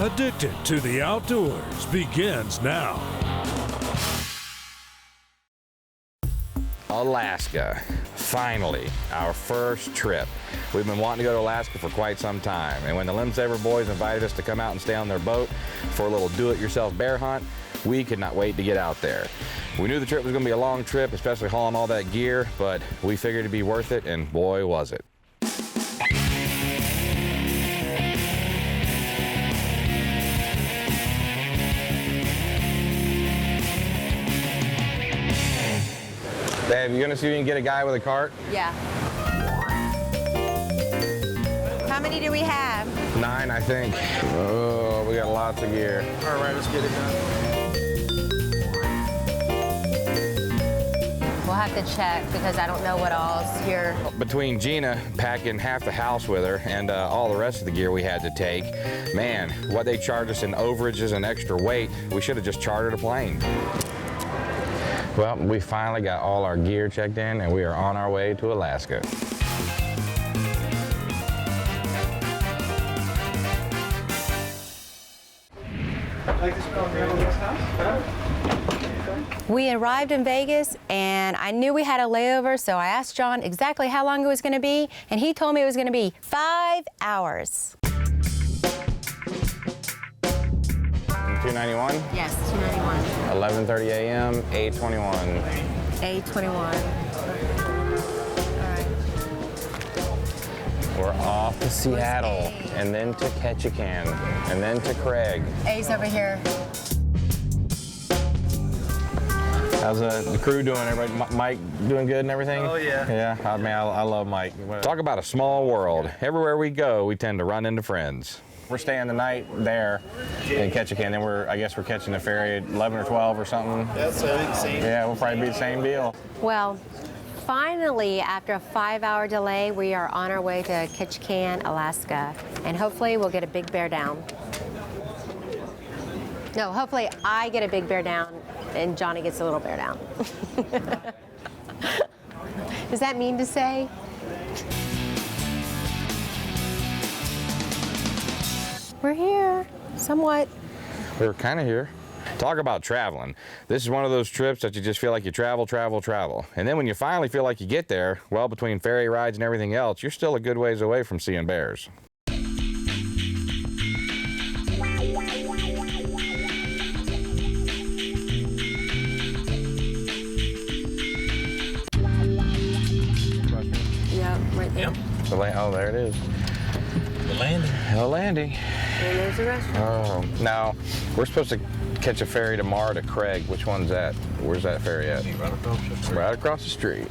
Addicted to the Outdoors begins now. Alaska, finally, our first trip. We've been wanting to go to Alaska for quite some time, and when the Lim Saver boys invited us to come out and stay on their boat for a little do-it-yourself bear hunt, we could not wait to get out there. We knew the trip was going to be a long trip, especially hauling all that gear, but we figured it'd be worth it, and boy, was it. Dave, you gonna see if you can get a guy with a cart? Yeah. How many do we have? 9, I think. Oh, we got lots of gear. All right, let's get it done. We'll have to check because I don't know what all's here. Between Gina packing half the house with her and all the rest of the gear we had to take, man, what they charged us in overages and extra weight, we should have just chartered a plane. Well, we finally got all our gear checked in and we are on our way to Alaska. We arrived in Vegas and I knew we had a layover, so I asked John exactly how long it was going to be, and he told me it was going to be 5 hours. 291? Yes, 291. 11:30 a.m., 8:21. 8:21. All right. We're off to Seattle, and then to Ketchikan, and then to Craig. A's over here. How's the crew doing? Everybody, Mike doing good and everything? Oh, yeah. Yeah, I mean, I love Mike. Talk about a small world. Everywhere we go, we tend to run into friends. We're staying the night there in Ketchikan, then I guess we're catching the ferry at 11 or 12 or something. That's the same. Yeah, we'll probably be the same deal. Well, finally, after a 5-hour delay, we are on our way to Ketchikan, Alaska, and hopefully we'll get a big bear down. No, hopefully I get a big bear down and Johnny gets a little bear down. Does that mean to say? We're here, somewhat. We were kind of here. Talk about traveling. This is one of those trips that you just feel like you travel, travel, travel. And then when you finally feel like you get there, well, between ferry rides and everything else, you're still a good ways away from seeing bears. Yep, right there. Oh, there it is. The landing. The landing. And there's the restaurant. Oh, now, we're supposed to catch a ferry tomorrow to Craig. Which one's that? Where's that ferry at? Right across the street. Right across the street.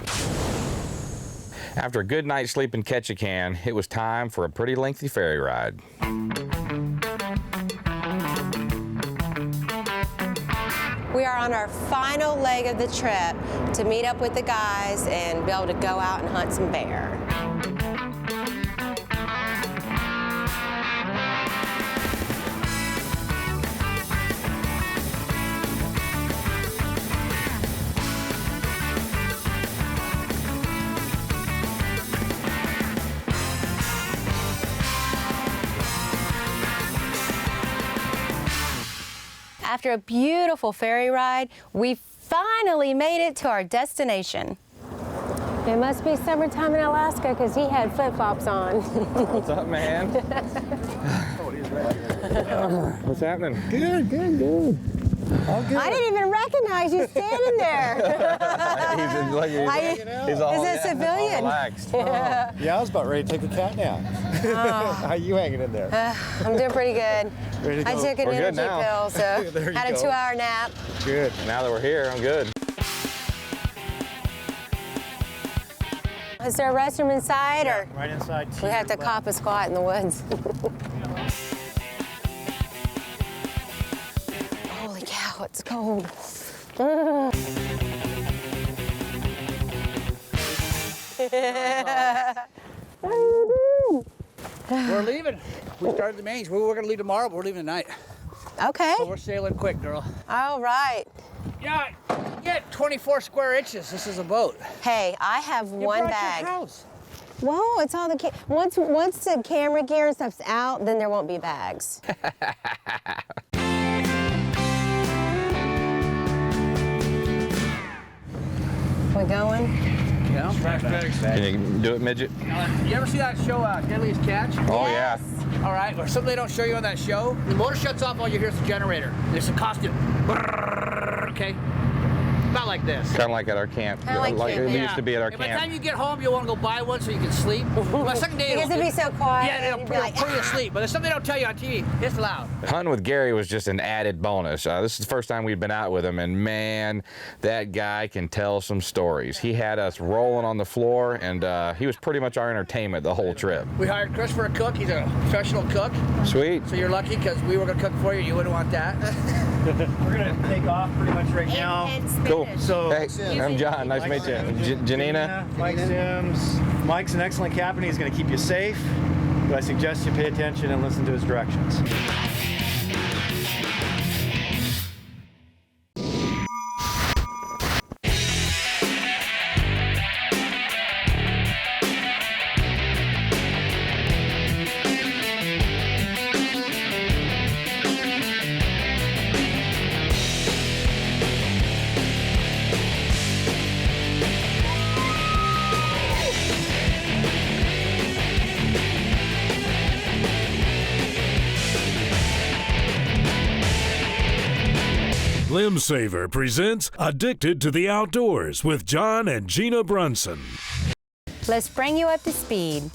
After a good night's sleep in Ketchikan, it was time for a pretty lengthy ferry ride. We are on our final leg of the trip to meet up with the guys and be able to go out and hunt some bear. After a beautiful ferry ride, we finally made it to our destination. It must be summertime in Alaska because he had flip-flops on. What's up, man? What's happening? Good. All good. I didn't even recognize you standing there. He's all Is it civilian? all relaxed. Yeah, I was about ready to take a cat nap. How you hanging in there? I'm doing pretty good. Ready to I go? took an We're good energy now. pill, so There you had a go. 2-hour nap. Good. Now that we're here, I'm good. Is there a restroom inside, or Right inside. we have to cop a squat in the woods? Holy cow, it's cold. We're leaving. We started the mains. We were going to leave tomorrow, but we're leaving tonight. Okay. So we're sailing quick, girl. All right. Yeah, you get 24 square inches. This is a boat. Hey, I have You one brought bag. Your house. Well, it's all the once the camera gear and stuff's out, then there won't be bags. We going? Yeah. Can you do it, midget? You ever see that show, Deadliest Catch? Oh, Yes. yeah. All right, or something they don't show you on that show. The motor shuts off, all you hear is the generator. There's a costume. Okay? About like this. Kind of like at our camp. Kinda like it camping. used to be at our And by the time camp. you get home, you'll want to go buy one so you can sleep. Well, the second day, Because it'd be so quiet. Yeah, it'll you'd be like, put you to sleep. But there's something they don't tell you on TV. It's loud. Hunting with Gary was just an added bonus. This is the first time we'd been out with him, and man, that guy can tell some stories. He had us rolling on the floor, and he was pretty much our entertainment the whole trip. We hired Chris for a cook. He's a professional cook. Sweet. So you're lucky because we were going to cook for you. You wouldn't want that. We're gonna take off pretty much right now. and Cool. Spanish. So Hey, I'm John. Nice to meet you. Janina. Mike Sims. Mike's an excellent captain. He's going to keep you safe, but I suggest you pay attention and listen to his directions. Limb Saver presents Addicted to the Outdoors with Jon and Gina Brunson. Let's bring you up to speed.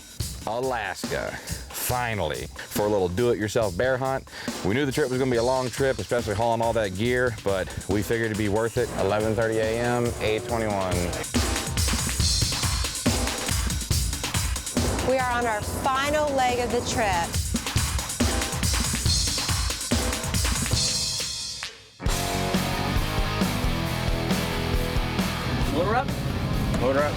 Alaska. Finally, for a little do-it-yourself bear hunt. We knew the trip was going to be a long trip, especially hauling all that gear, but we figured it'd be worth it. 11:30 a.m., 8:21. We are on our final leg of the trip. Motor up. Motor up.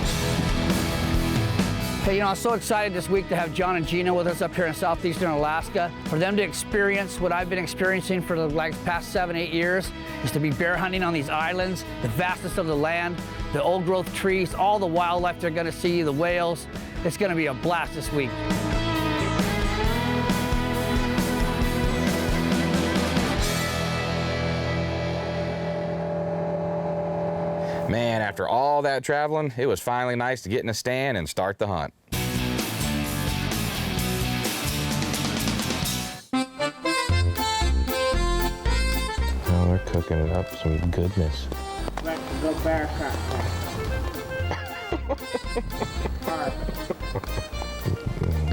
Hey, I'm so excited this week to have Jon and Gina with us up here in southeastern Alaska. For them to experience what I've been experiencing for the past 7-8 years is to be bear hunting on these islands, the vastness of the land, the old growth trees, all the wildlife they're gonna see, the whales. It's gonna be a blast this week. Man, after all that traveling, it was finally nice to get in a stand and start the hunt. Oh, they're cooking it up, some goodness.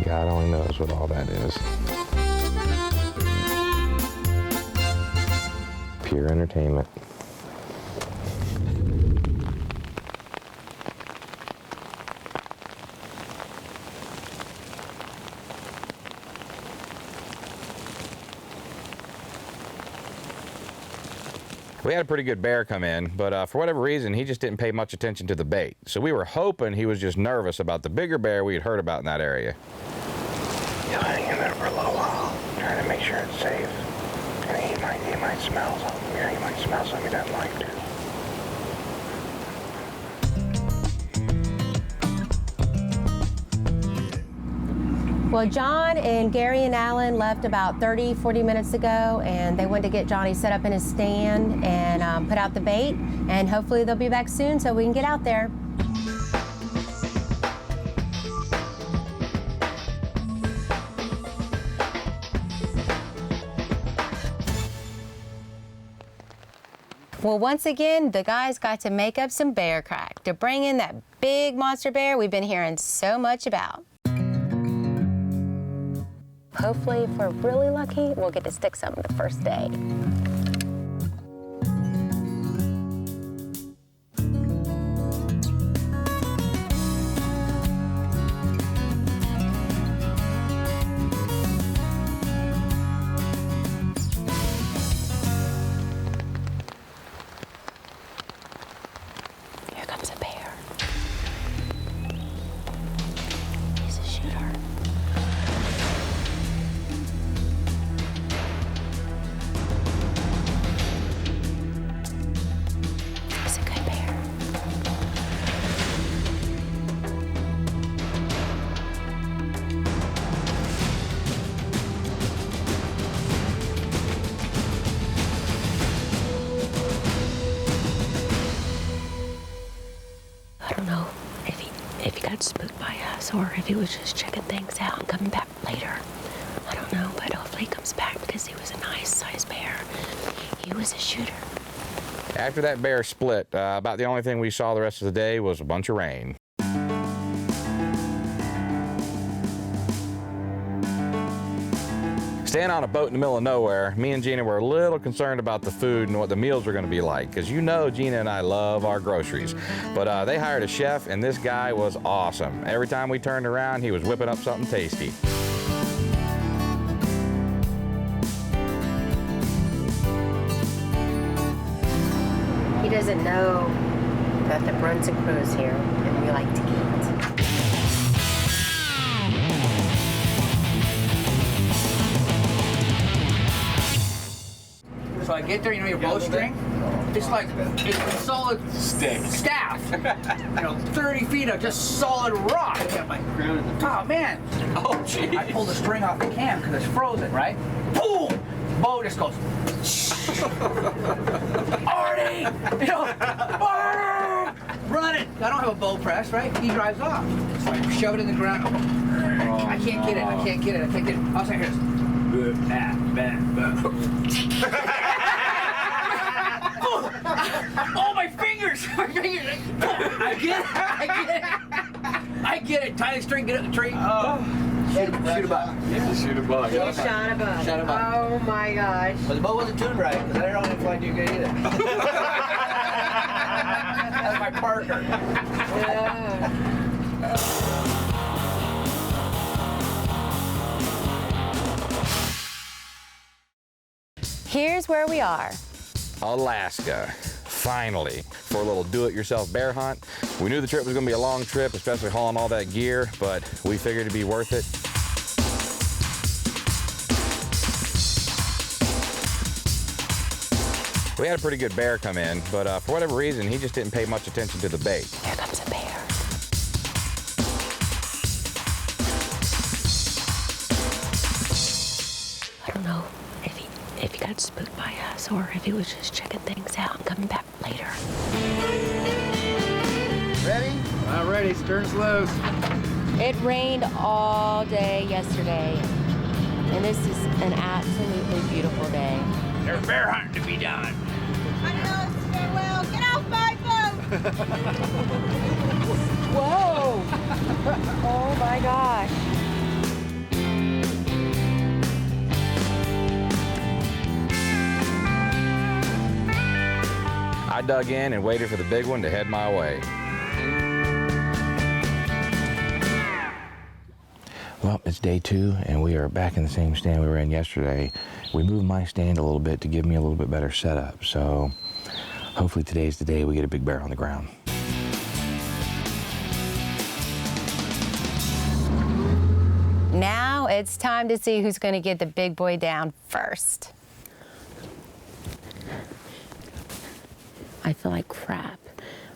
God only knows what all that is. Pure entertainment. We had a pretty good bear come in, but for whatever reason, he just didn't pay much attention to the bait. So we were hoping he was just nervous about the bigger bear we had heard about in that area. He'll hang in there for a little while, trying to make sure it's safe. And he might smell something. Yeah, he might smell something he doesn't like to. Well, Jon and Gary and Alan left about 30-40 minutes ago, and they went to get Johnny set up in his stand and put out the bait, and hopefully they'll be back soon so we can get out there. Well, once again, the guys got to make up some bear crack to bring in that big monster bear we've been hearing so much about. Hopefully, if we're really lucky, we'll get to stick something the first day. Here comes a bear. He's a shooter. us or if he was just checking things out and coming back later. I don't know, but hopefully he comes back because he was a nice sized bear. He was a shooter. After that bear split, about the only thing we saw the rest of the day was a bunch of rain. Staying on a boat in the middle of nowhere, me and Gina were a little concerned about the food and what the meals were going to be like, because you know Gina and I love our groceries. But they hired a chef, and this guy was awesome. Every time we turned around, he was whipping up something tasty. He doesn't know that the Brunson crew is here and we like to eat. So I get there, you know, your bowstring, it's like it's a solid staff, 30 feet of just solid rock. I'm like, oh man, oh geez. I pulled the string off the cam because it's frozen, right? Boom! Bow just goes, Artie! Artie! Run it! I don't have a bow press, right? He drives off. So I shove it in the ground. I can't get it. I can't get it. I was like, here's. Oh, my fingers! I get it. Tie the string, get it in the tree. Shoot a buck. Shoot a bug. Shot a buck. Oh my gosh. But the bow wasn't tuned right, because I don't know if I do good either. That's my partner. Here's where we are. Alaska, finally, for a little do-it-yourself bear hunt. We knew the trip was going to be a long trip, especially hauling all that gear, but we figured it'd be worth it. We had a pretty good bear come in, but for whatever reason, he just didn't pay much attention to the bait. Here comes a bear. I don't know if he got spooked by us or if he was just checking things out and coming back later. Ready? Not ready. Stern's loose. It rained all day yesterday, and this is an absolutely beautiful day. There's bear hunting to be done. Adios, farewell. Get off my boat! Whoa! Oh my gosh. I dug in and waited for the big one to head my way. Well, it's day 2, and we are back in the same stand we were in yesterday. We moved my stand a little bit to give me a little bit better setup, so hopefully today's the day we get a big bear on the ground. Now it's time to see who's going to get the big boy down first. I feel like crap.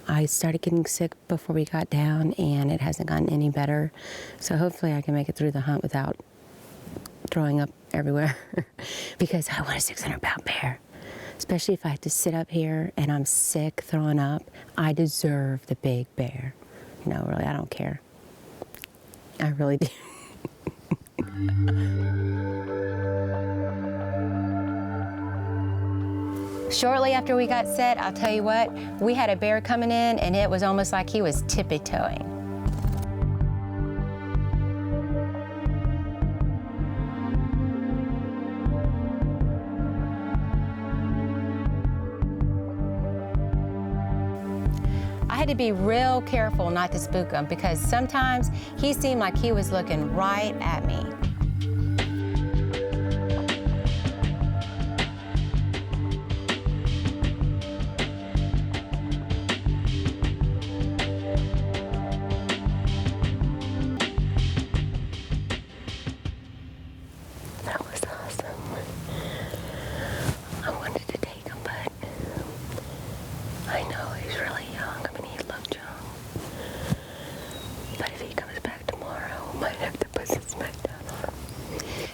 I started getting sick before we got down, and it hasn't gotten any better. So hopefully I can make it through the hunt without throwing up everywhere because I want a 600-pound bear. Especially if I have to sit up here and I'm sick, throwing up. I deserve the big bear. No, really, I don't care. I really do. Shortly after we got set, I'll tell you what, we had a bear coming in and it was almost like he was tippy-toeing. I had to be real careful not to spook him because sometimes he seemed like he was looking right at me. That was awesome. I wanted to take him, but I know he's really young. I mean, he looked young. But if he comes back tomorrow, I might have to put some smack down on him.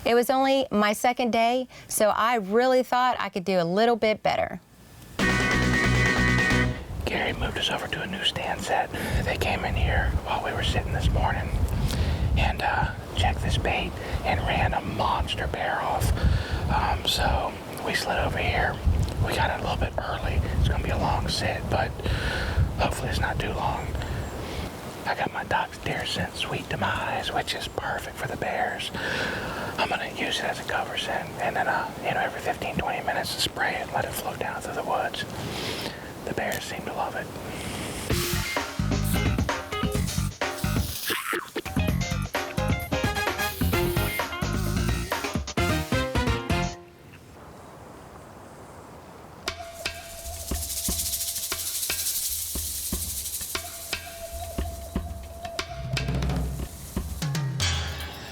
It was only my second day, so I really thought I could do a little bit better. Gary moved us over to a new stand set. They came in here while we were sitting this morning. and check this bait and ran a monster bear off. So we slid over here. We got it a little bit early. It's gonna be a long sit, but hopefully it's not too long. I got my Doc's Deer Scent Sweet Demise, which is perfect for the bears. I'm gonna use it as a cover scent, and then every 15-20 minutes spray it, let it float down through the woods. The bears seem to love it.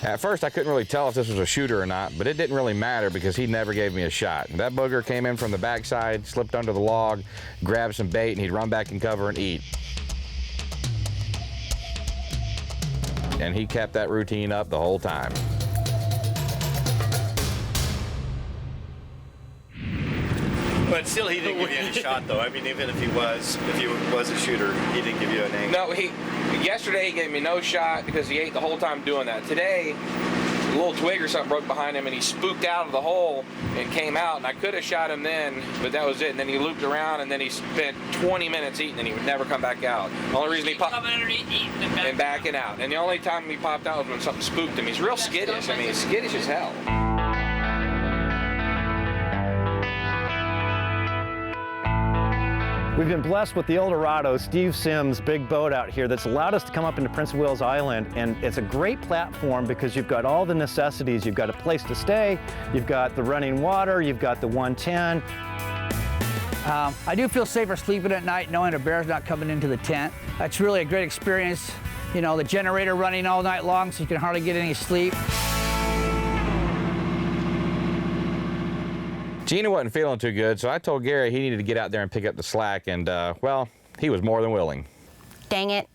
At first, I couldn't really tell if this was a shooter or not, but it didn't really matter because he never gave me a shot. That booger came in from the backside, slipped under the log, grabbed some bait, and he'd run back in cover and eat. And he kept that routine up the whole time. But still, he didn't give you any shot, though. I mean, even if he was a shooter, he didn't give you a name. No, yesterday he gave me no shot because he ate the whole time doing that. Today, a little twig or something broke behind him and he spooked out of the hole and came out, and I could have shot him then, but that was it. And then he looped around and then he spent 20 minutes eating and he would never come back out. The only reason he popped and backing out. And the only time he popped out was when something spooked him. He's real skittish. I mean, he's skittish as hell. We've been blessed with the Eldorado, Steve Sims' big boat out here that's allowed us to come up into Prince of Wales Island, and it's a great platform because you've got all the necessities. You've got a place to stay, you've got the running water, you've got the 110. I do feel safer sleeping at night knowing a bear's not coming into the tent. That's really a great experience. You know, the generator running all night long so you can hardly get any sleep. Gina wasn't feeling too good, so I told Gary he needed to get out there and pick up the slack, and well, he was more than willing. Dang it.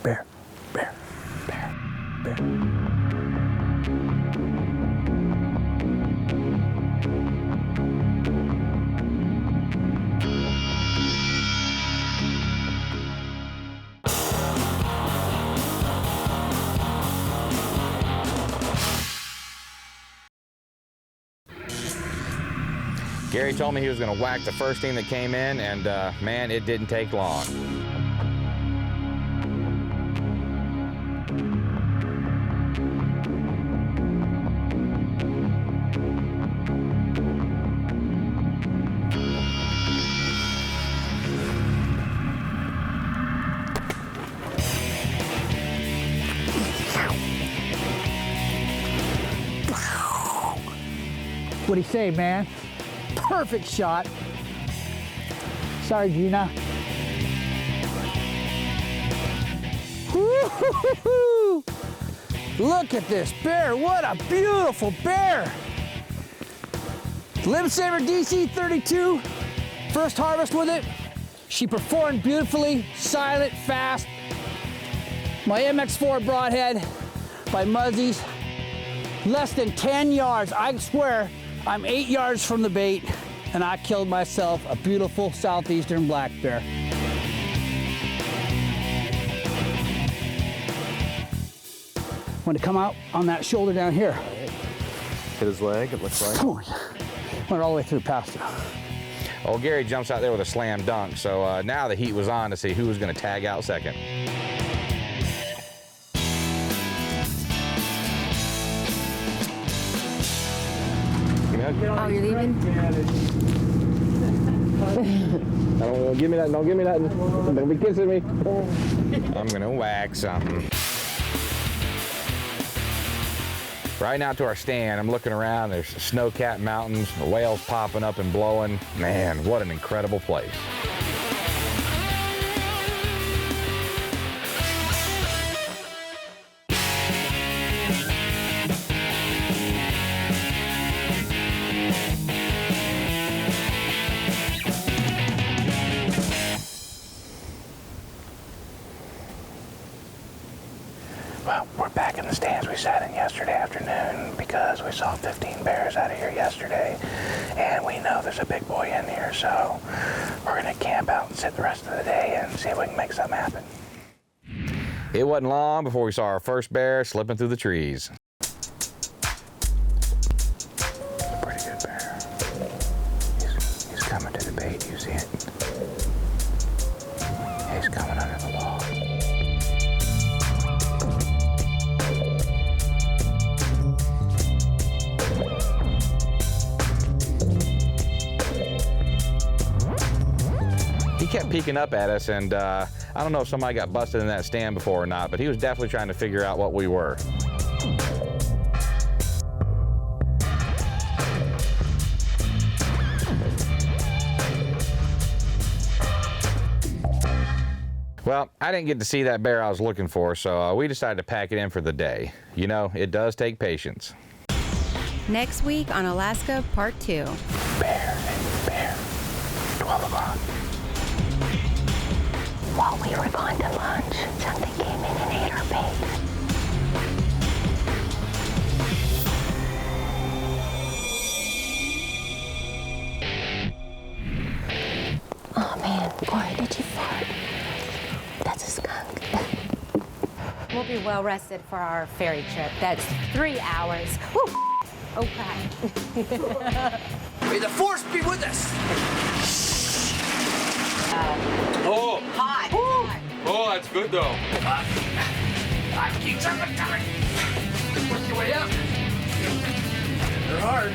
Bear, bear, bear, bear. Gary told me he was going to whack the first thing that came in, and man, it didn't take long. What'd he say, man? Perfect shot. Sorry, Gina. Woo-hoo-hoo-hoo. Look at this bear. What a beautiful bear. Limb Saver DC-32. First harvest with it. She performed beautifully, silent, fast. My MX4 broadhead by Muzzies. Less than 10 yards. I swear, I'm 8 yards from the bait, and I killed myself a beautiful southeastern black bear. Want to come out on that shoulder down here. Hit his leg, it looks like. Went all the way through past it. Oh, Gary jumps out there with a slam dunk, so now the heat was on to see who was going to tag out second. Oh, you're leaving? Don't give me that, don't give me that. Don't be kissing me. I'm going to whack something. Right now to our stand, I'm looking around, there's snow-capped mountains, the whales popping up and blowing. Man, what an incredible place. Well, we're back in the stands we sat in yesterday afternoon because we saw 15 bears out of here yesterday, and we know there's a big boy in here, so we're gonna camp out and sit the rest of the day and see if we can make something happen. It wasn't long before we saw our first bear slipping through the trees. Pretty good bear. He's coming to the bait, you see it? He's coming under the log. He kept peeking up at us, and I don't know if somebody got busted in that stand before or not, but he was definitely trying to figure out what we were. Well, I didn't get to see that bear I was looking for, so we decided to pack it in for the day. You know, it does take patience. Next week on Alaska Part 2. Bear, 12 o'clock. While we were going to lunch, something came in and ate our bait. Oh man, Corey, did you fart? That's a skunk. We'll be well rested for our ferry trip. That's 3 hours. Whew. Okay. May the force be with us. Oh! Hot. Oh, that's good though. Keep jumping, coming. Work your way up. They're hard.